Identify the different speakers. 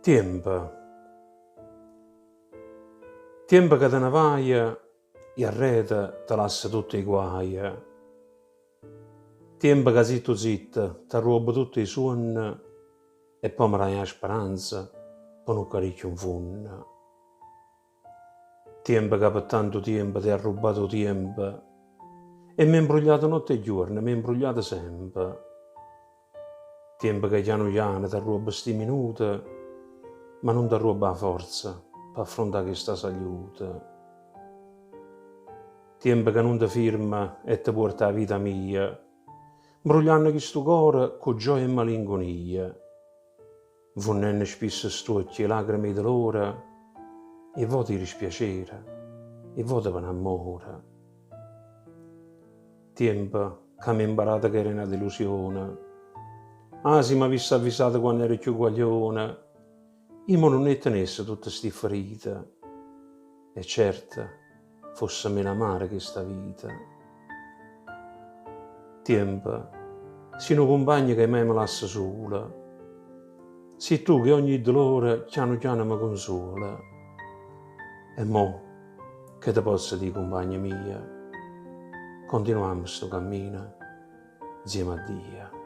Speaker 1: Tiemp. Tiemp che te ne vai e a rete te lassa tutti i guai. Tiemp che zitto zitto ti ruba tutti i sogni e poi mi dai la speranza per non caricchio un funno. Tiemp che per tanto tempo ti ha rubato tempo e mi ha imbrogliato notte e giorno, mi ha imbrogliato sempre. Tiempo che piano piano ti ruba sti minuti, ma non ti ruba la forza per affrontare questa salute. Tiempo che non ti firma e ti porta la vita mia, imbrogliando questo cuore con gioia e malinconia, vonnendo spesso stucchi e lacrime di dolore, e vuoti di dispiacere, e vuoti per amore. Tiempo che mi ha imparato che era una delusione, se mi avessi avvisato quando ero più guaglione, io non ne tenesse tutte ste ferite, e certo, fosse meno amara questa vita. Tiempo, sei un compagno che mai mi lascia sola, sei tu che ogni dolore piano piano mi consola. E mo, che te posso dire, compagna mia, continuiamo sto cammino insieme a Dio.